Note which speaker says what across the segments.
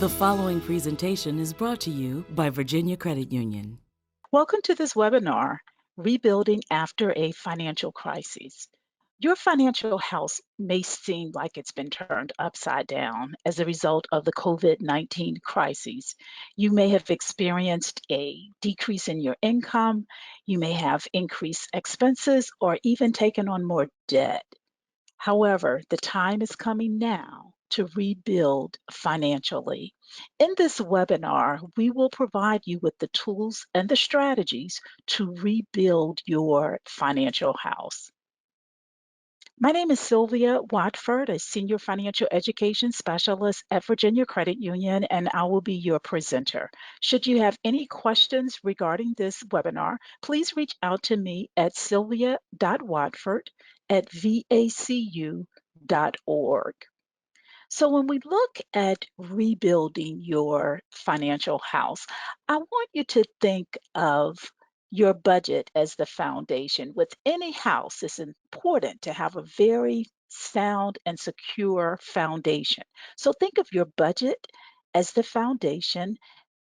Speaker 1: The following presentation is brought to you by Virginia Credit Union.
Speaker 2: Welcome to this webinar, Rebuilding After a Financial Crisis. Your financial house may seem like it's been turned upside down as a result of the COVID-19 crisis. You may have experienced a decrease in your income, you may have increased expenses, or even taken on more debt. However, the time is coming now to rebuild financially. In this webinar, we will provide you with the tools and the strategies to rebuild your financial house. My name is Sylvia Watford, a Senior Financial Education Specialist at Virginia Credit Union, and I will be your presenter. Should you have any questions regarding this webinar, please reach out to me at sylvia.watford@vacu.org. So when we look at rebuilding your financial house, I want you to think of your budget as the foundation. With any house, it's important to have a very sound and secure foundation. So think of your budget as the foundation.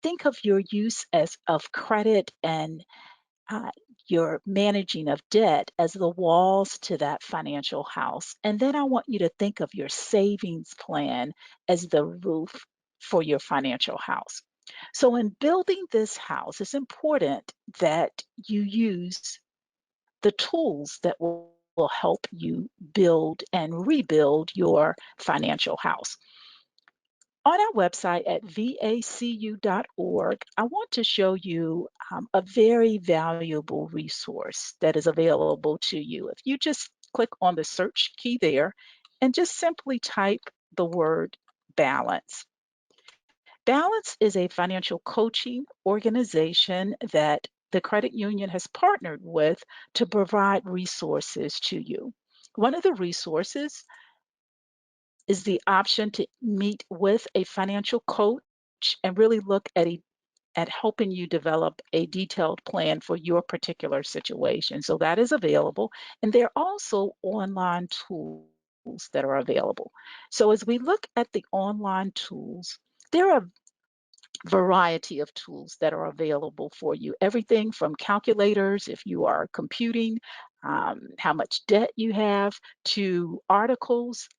Speaker 2: Think of your use of credit and uh, your managing of debt as the walls to that financial house. And then I want you to think of your savings plan as the roof for your financial house. So, in building this house, it's important that you use the tools that will help you build and rebuild your financial house. On our website at vacu.org, I want to show you a very valuable resource that is available to you. If you just click on the search key there and just simply type the word balance. Balance is a financial coaching organization that the credit union has partnered with to provide resources to you. One of the resources is the option to meet with a financial coach and really look at helping you develop a detailed plan for your particular situation. So that is available. And there are also online tools that are available. So as we look at the online tools, there are variety of tools that are available for you. Everything from calculators, if you are computing how much debt you have, to articles,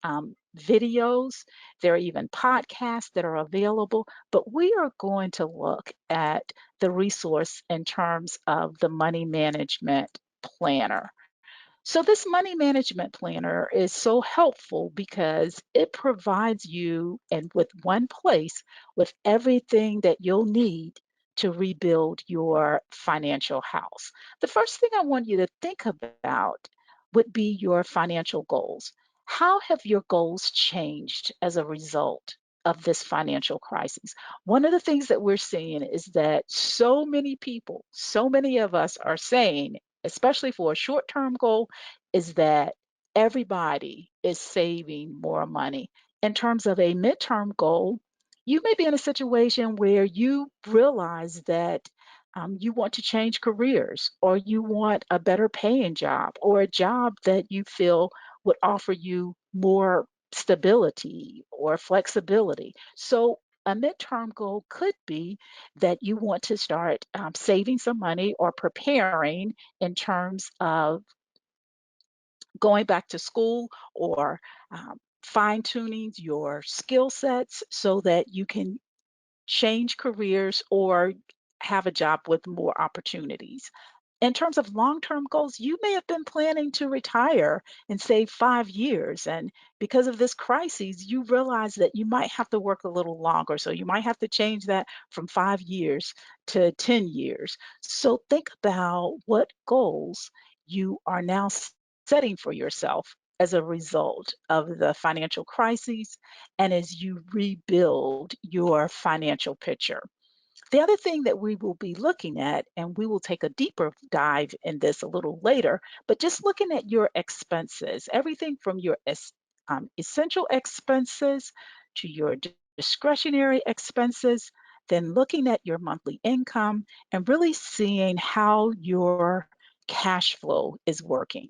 Speaker 2: videos. There are even podcasts that are available. But we are going to look at the resource in terms of the money management planner. So, this money management planner is so helpful because it provides you and with one place with everything that you'll need to rebuild your financial house. The first thing I want you to think about would be your financial goals. How have your goals changed as a result of this financial crisis? One of the things that we're seeing is that so many people, so many of us are saying, especially for a short term goal, is that everybody is saving more money. In terms of a midterm goal, you may be in a situation where you realize that you want to change careers, or you want a better paying job, or a job that you feel would offer you more stability or flexibility. So, a midterm goal could be that you want to start saving some money or preparing in terms of going back to school, or fine tuning your skill sets so that you can change careers or have a job with more opportunities. In terms of long term goals, you may have been planning to retire in, say, 5 years. And because of this crisis, you realize that you might have to work a little longer. So you might have to change that from 5 years to 10 years. So think about what goals you are now setting for yourself as a result of the financial crisis and as you rebuild your financial picture. The other thing that we will be looking at, and we will take a deeper dive in this a little later, but just looking at your expenses, everything from your essential expenses to your discretionary expenses, then looking at your monthly income and really seeing how your cash flow is working.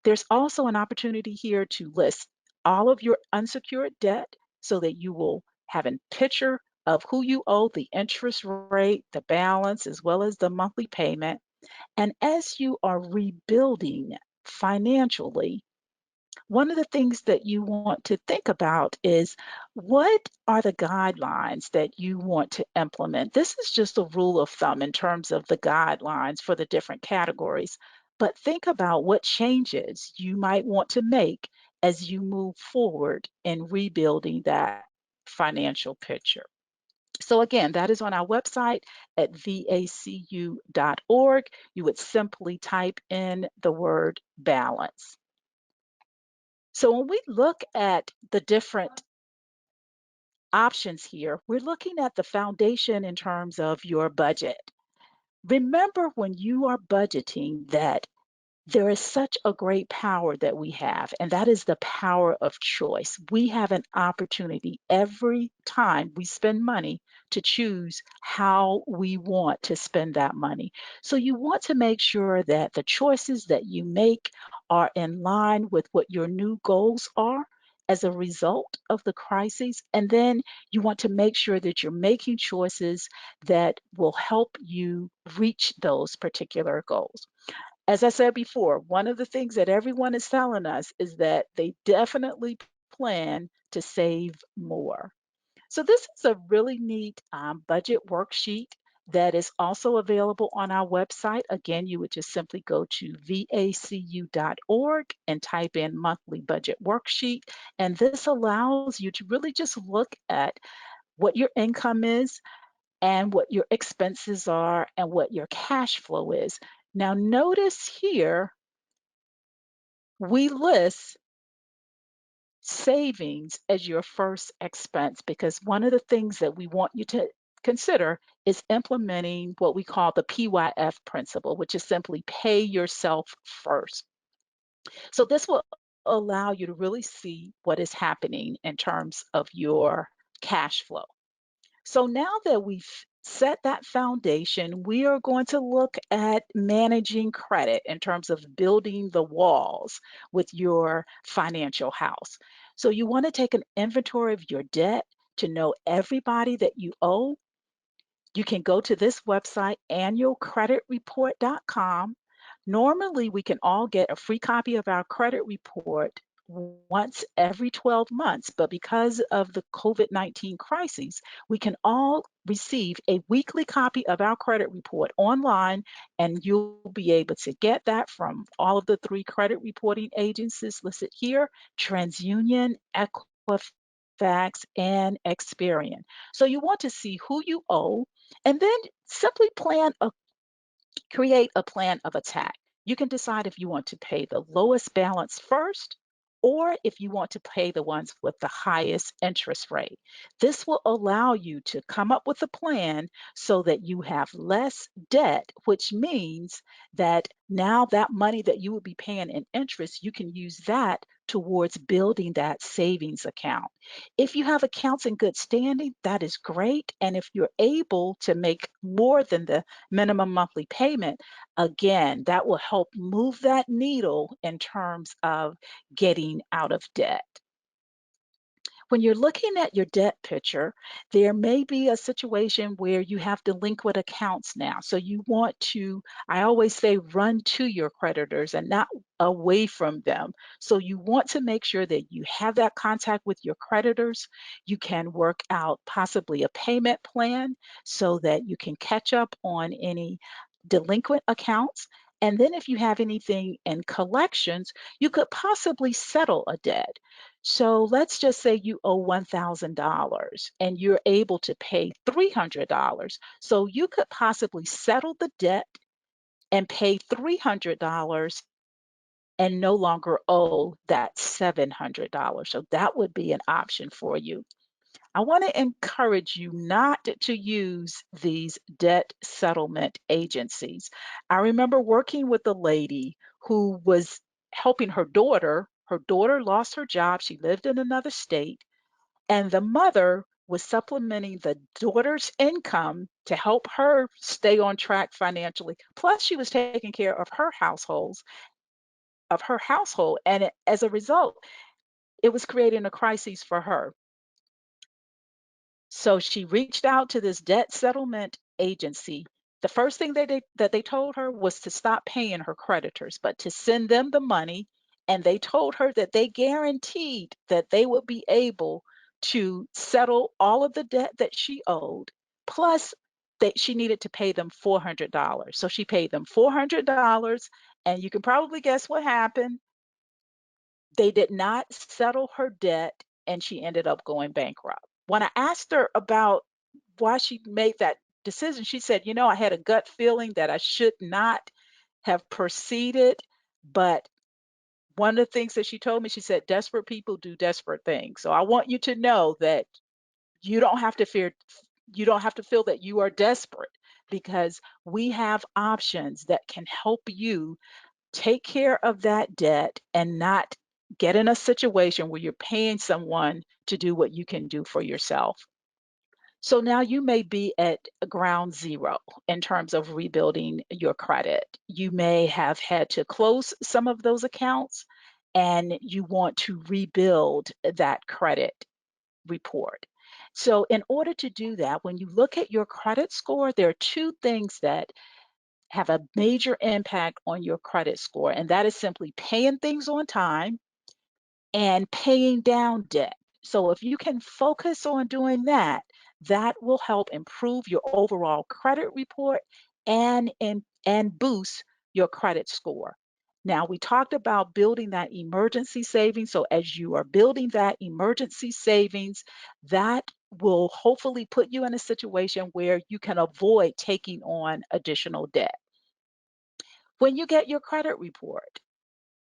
Speaker 2: There's also an opportunity here to list all of your unsecured debt so that you will having picture of who you owe, the interest rate, the balance, as well as the monthly payment. And as you are rebuilding financially, one of the things that you want to think about is what are the guidelines that you want to implement? This is just a rule of thumb in terms of the guidelines for the different categories. But think about what changes you might want to make as you move forward in rebuilding that financial picture. So, again, that is on our website at vacu.org. You would simply type in the word balance. So when we look at the different options here, we're looking at the foundation in terms of your budget. Remember when you are budgeting that there is such a great power that we have, and that is the power of choice. We have an opportunity every time we spend money to choose how we want to spend that money. So you want to make sure that the choices that you make are in line with what your new goals are as a result of the crisis. And then you want to make sure that you're making choices that will help you reach those particular goals. As I said before, one of the things that everyone is telling us is that they definitely plan to save more. So, this is a really neat budget worksheet that is also available on our website. Again, you would just simply go to vacu.org and type in monthly budget worksheet. And this allows you to really just look at what your income is and what your expenses are and what your cash flow is. Now, notice here we list savings as your first expense because one of the things that we want you to consider is implementing what we call the PYF principle, which is simply pay yourself first. So, this will allow you to really see what is happening in terms of your cash flow. So now that we've set that foundation, we are going to look at managing credit in terms of building the walls with your financial house. So you want to take an inventory of your debt to know everybody that you owe. You can go to this website, annualcreditreport.com. Normally, we can all get a free copy of our credit report once every 12 months, but because of the COVID-19 crisis, we can all receive a weekly copy of our credit report online, and you'll be able to get that from all of the three credit reporting agencies listed here: TransUnion, Equifax, and Experian. So you want to see who you owe and then simply create a plan of attack. You can decide if you want to pay the lowest balance first or if you want to pay the ones with the highest interest rate. This will allow you to come up with a plan so that you have less debt, which means that now that money that you would be paying in interest, you can use that towards building that savings account. If you have accounts in good standing, that is great. And if you're able to make more than the minimum monthly payment, again, that will help move that needle in terms of getting out of debt. When you're looking at your debt picture, there may be a situation where you have delinquent accounts now. So you want to, I always say, run to your creditors and not away from them. So you want to make sure that you have that contact with your creditors. You can work out possibly a payment plan so that you can catch up on any delinquent accounts. And then if you have anything in collections, you could possibly settle a debt. So let's just say you owe $1,000 and you're able to pay $300. So you could possibly settle the debt and pay $300 and no longer owe that $700. So that would be an option for you. I want to encourage you not to use these debt settlement agencies. I remember working with a lady who was helping her daughter. Her daughter lost her job. She lived in another state, and the mother was supplementing the daughter's income to help her stay on track financially. Plus, she was taking care of her household, and as a result, it was creating a crisis for her. So she reached out to this debt settlement agency. The first thing that they told her was to stop paying her creditors, but to send them the money. And they told her that they guaranteed that they would be able to settle all of the debt that she owed, plus that she needed to pay them $400. So she paid them $400, and you can probably guess what happened. They did not settle her debt, and she ended up going bankrupt. When I asked her about why she made that decision, she said, I had a gut feeling that I should not have proceeded. But one of the things that she told me, she said, desperate people do desperate things. So I want you to know that you don't have to fear, you don't have to feel that you are desperate, because we have options that can help you take care of that debt and not get in a situation where you're paying someone to do what you can do for yourself. So now you may be at ground zero in terms of rebuilding your credit. You may have had to close some of those accounts, and you want to rebuild that credit report. So, in order to do that, when you look at your credit score, there are two things that have a major impact on your credit score, and that is simply paying things on time and paying down debt. So if you can focus on doing that, that will help improve your overall credit report and boost your credit score. Now, we talked about building that emergency savings. So as you are building that emergency savings, that will hopefully put you in a situation where you can avoid taking on additional debt. When you get your credit report,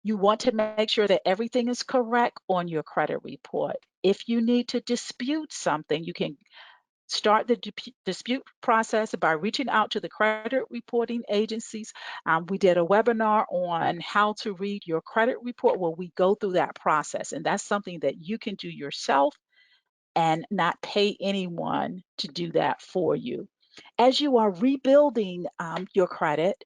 Speaker 2: you want to make sure that everything is correct on your credit report. If you need to dispute something, you can start the dispute process by reaching out to the credit reporting agencies. We did a webinar on how to read your credit report where we go through that process. And that's something that you can do yourself and not pay anyone to do that for you. As you are rebuilding your credit,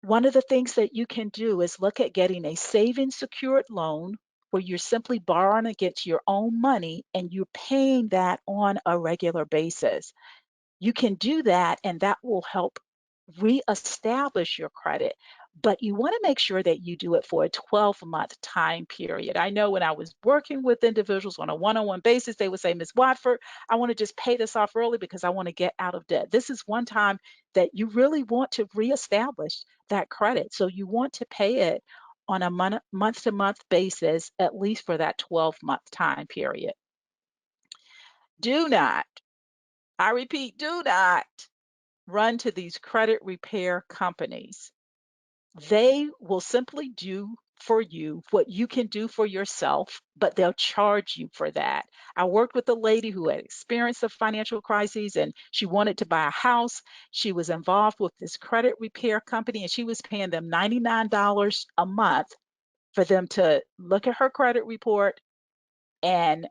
Speaker 2: one of the things that you can do is look at getting a savings secured loan where you're simply borrowing against your own money and you're paying that on a regular basis. You can do that, and that will help reestablish your credit. But you want to make sure that you do it for a 12-month time period. I know when I was working with individuals on a one on one basis, they would say, Ms. Watford, I want to just pay this off early because I want to get out of debt. This is one time that you really want to reestablish that credit. So you want to pay it on a month to month basis, at least for that 12-month time period. Do not, I repeat, do not run to these credit repair companies. They will simply do for you what you can do for yourself, but they'll charge you for that. I worked with a lady who had experienced a financial crisis and she wanted to buy a house. She was involved with this credit repair company and she was paying them $99 a month for them to look at her credit report and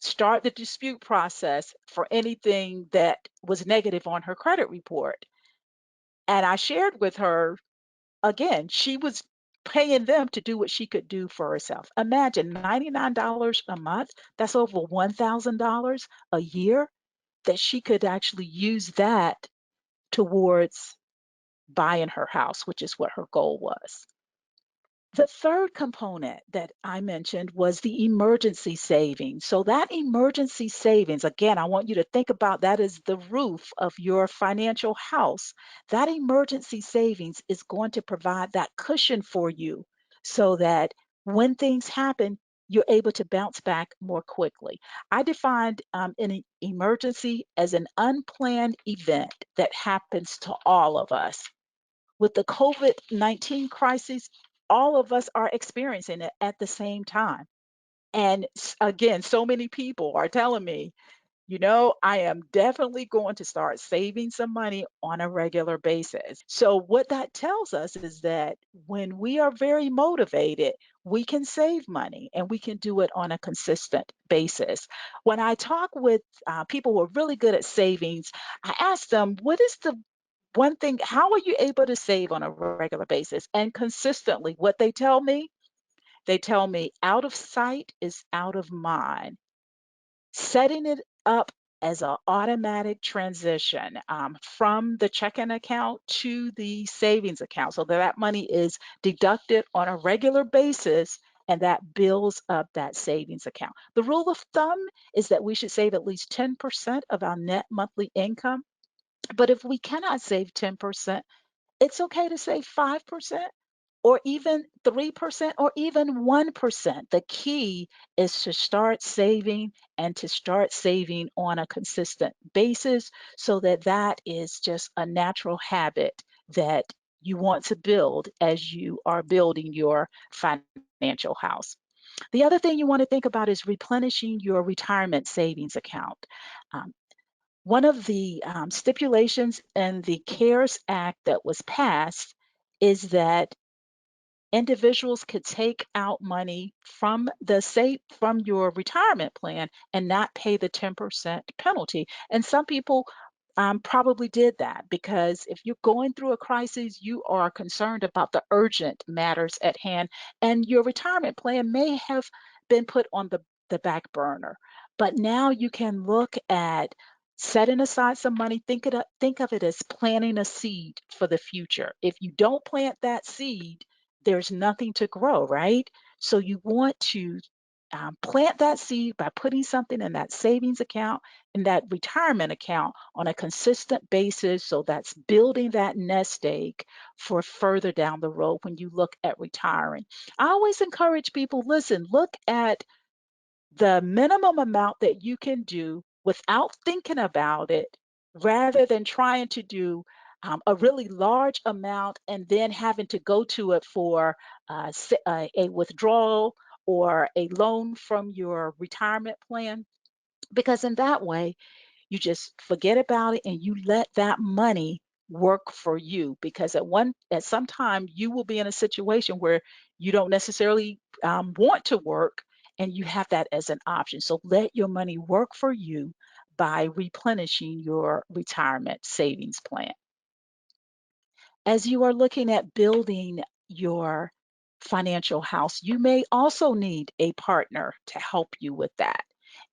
Speaker 2: start the dispute process for anything that was negative on her credit report. And I shared with her, again, she was paying them to do what she could do for herself. Imagine $99 a month, that's over $1,000 a year that she could actually use that towards buying her house, which is what her goal was. The third component that I mentioned was the emergency savings. So, that emergency savings, again, I want you to think about that as the roof of your financial house. That emergency savings is going to provide that cushion for you so that when things happen, you're able to bounce back more quickly. I defined an emergency as an unplanned event that happens to all of us. With the COVID-19 crisis, all of us are experiencing it at the same time. And again, so many people are telling me, I am definitely going to start saving some money on a regular basis. So, what that tells us is that when we are very motivated, we can save money and we can do it on a consistent basis. When I talk with people who are really good at savings, I ask them, what is the one thing, how are you able to save on a regular basis and consistently? What they tell me out of sight is out of mind. Setting it up as an automatic transition from the checking account to the savings account so that that money is deducted on a regular basis and that builds up that savings account. The rule of thumb is that we should save at least 10% of our net monthly income. But if we cannot save 10%, it's okay to save 5% or even 3% or even 1%. The key is to start saving and to start saving on a consistent basis so that that is just a natural habit that you want to build as you are building your financial house. The other thing you want to think about is replenishing your retirement savings account. Um, One of the stipulations in the CARES Act that was passed is that individuals could take out money from the save from your retirement plan and not pay the 10% penalty. And some people probably did that because if you're going through a crisis, you are concerned about the urgent matters at hand, and your retirement plan may have been put on the back burner. But now you can look at setting aside some money. Think of it as planting a seed for the future. If you don't plant that seed, there's nothing to grow, right? So you want to plant that seed by putting something in that savings account, in that retirement account on a consistent basis. So that's building that nest egg for further down the road when you look at retiring. I always encourage people, listen, look at the minimum amount that you can do without thinking about it rather than trying to do a really large amount and then having to go to it for a withdrawal or a loan from your retirement plan. Because in that way, you just forget about it and you let that money work for you because at some time you will be in a situation where you don't necessarily want to work and you have that as an option. So let your money work for you by replenishing your retirement savings plan. As you are looking at building your financial house, you may also need a partner to help you with that.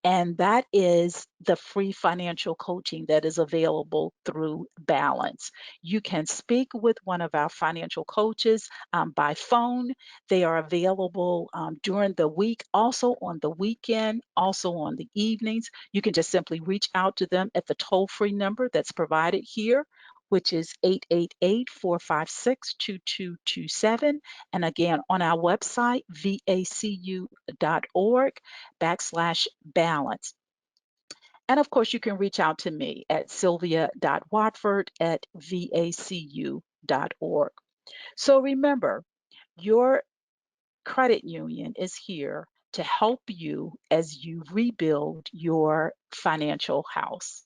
Speaker 2: And that is the free financial coaching that is available through Balance. You can speak with one of our financial coaches by phone. They are available during the week, also on the weekend, also on the evenings. You can just simply reach out to them at the toll free number that's provided here, which is 888-456-2227. And again, on our website, vacu.org/balance. And of course, you can reach out to me at sylvia.watford@vacu.org. So remember, your credit union is here to help you as you rebuild your financial house.